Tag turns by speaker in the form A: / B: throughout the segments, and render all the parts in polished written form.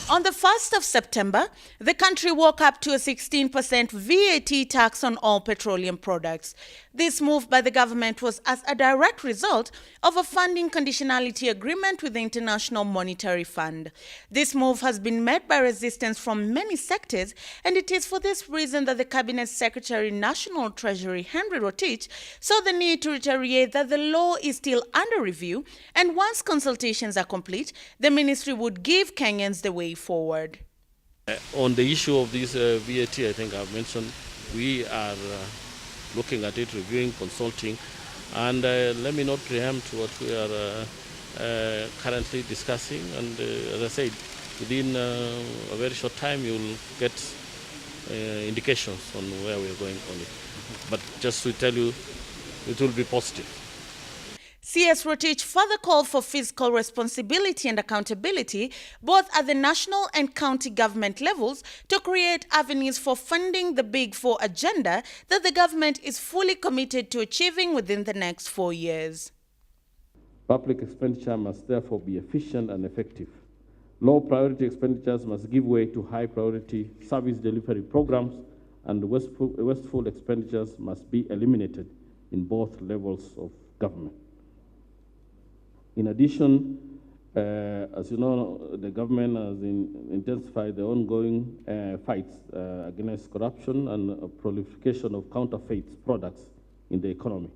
A: On the 1st of September, the country woke up to a 16% VAT tax on all petroleum products. This move by the government was as a direct result of a funding conditionality agreement with the International Monetary Fund. This move has been met by resistance from many sectors, and it is for this reason that the Cabinet Secretary, National Treasury Henry Rotich, saw the need to reiterate that the law is still under review, and once consultations are complete, the ministry would give Kenyans the way forward.
B: On the issue of this VAT, I think I've mentioned, we are looking at it, reviewing, consulting, and let me not preempt what we are currently discussing. And as I said, within a very short time, you'll get indications on where we are going on it. But just to tell you, it will be positive.
A: CS Rotich further called for fiscal responsibility and accountability, both at the national and county government levels, to create avenues for funding the Big Four agenda that the government is fully committed to achieving within the next 4 years.
B: Public expenditure must therefore be efficient and effective. Low priority expenditures must give way to high priority service delivery programs, and wasteful expenditures must be eliminated in both levels of government. In addition, as you know, the government has intensified the ongoing fights against corruption and proliferation of counterfeit products in the economy.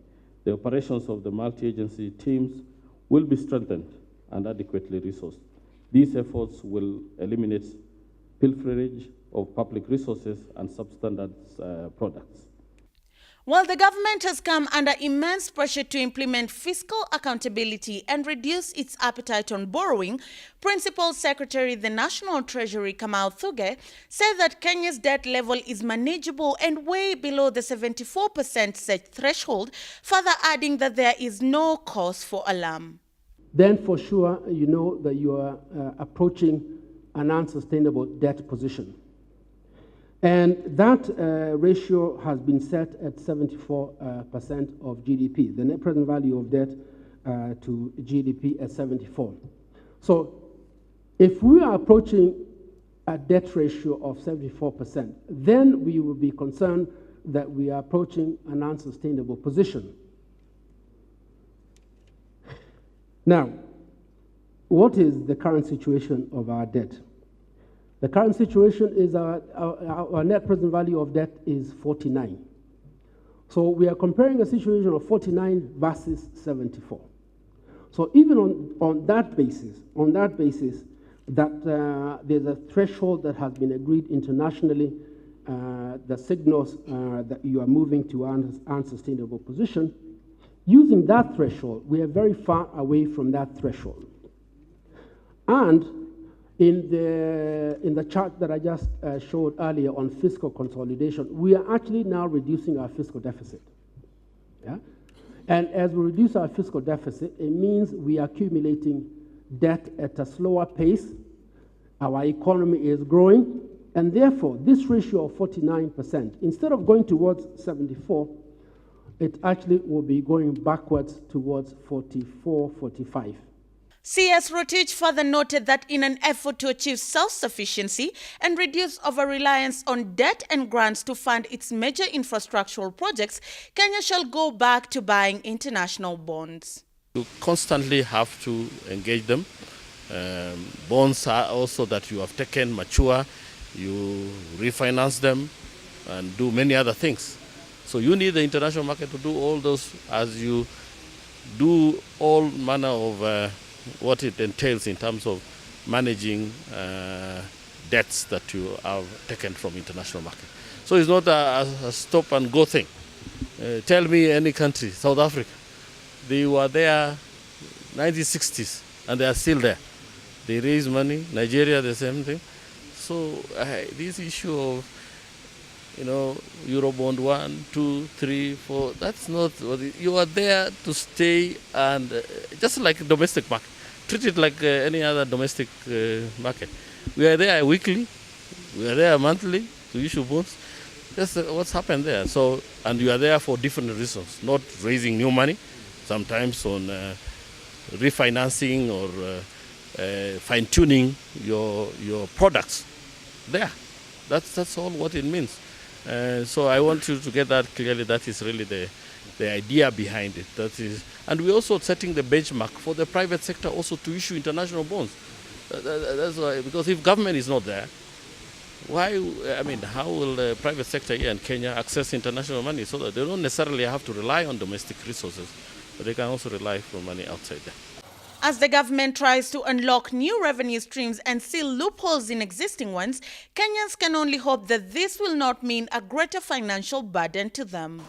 B: The operations of the multi-agency teams will be strengthened and adequately resourced. These efforts will eliminate pilferage of public resources and substandard products.
A: While the government has come under immense pressure to implement fiscal accountability and reduce its appetite on borrowing, Principal Secretary of the National Treasury Kamau Thuge said that Kenya's debt level is manageable and way below the 74% set threshold, further adding that there is no cause for alarm.
C: Then for sure you know that you are approaching an unsustainable debt position. And that ratio has been set at 74% of GDP, the net present value of debt to GDP at 74. So if we are approaching a debt ratio of 74%, then we will be concerned that we are approaching an unsustainable position. Now, what is the current situation of our debt? The current situation is our net present value of debt is 49. So we are comparing a situation of 49 versus 74. So even on that basis, that there's a threshold that has been agreed internationally that signals that you are moving to an unsustainable position. Using that threshold, we are very far away from that threshold. And in the chart that I just showed earlier on fiscal consolidation, we are actually now reducing our fiscal deficit. Yeah? And as we reduce our fiscal deficit, it means we are accumulating debt at a slower pace. Our economy is growing, and therefore this ratio of 49%, instead of going towards 74, it actually will be going backwards towards 44, 45.
A: CS Rotich further noted that in an effort to achieve self-sufficiency and reduce over-reliance on debt and grants to fund its major infrastructural projects, Kenya shall go back to buying international bonds.
B: You constantly have to engage them. Bonds are also that you have taken, mature, you refinance them and do many other things. So you need the international market to do all those as you do all manner of what it entails in terms of managing debts that you have taken from international market. So it's not a stop and go thing. Tell me any country, South Africa, they were there 1960s and they are still there. They raise money, Nigeria the same thing. So this issue of Eurobond 1, 2, 3, 4, that's not what you are there to stay, and just like domestic market. Treat it like any other domestic market. We are there weekly, we are there monthly to issue bonds. That's what's happened there. So, and you are there for different reasons, not raising new money, sometimes on refinancing or fine-tuning your products there. That's all what it means. So I want you to get that clearly. That is really the idea behind it. That is, and we're also setting the benchmark for the private sector also to issue international bonds. That's why, because if government is not there, how will the private sector here in Kenya access international money so that they don't necessarily have to rely on domestic resources, but they can also rely for money outside there.
A: As the government tries to unlock new revenue streams and seal loopholes in existing ones, Kenyans can only hope that this will not mean a greater financial burden to them.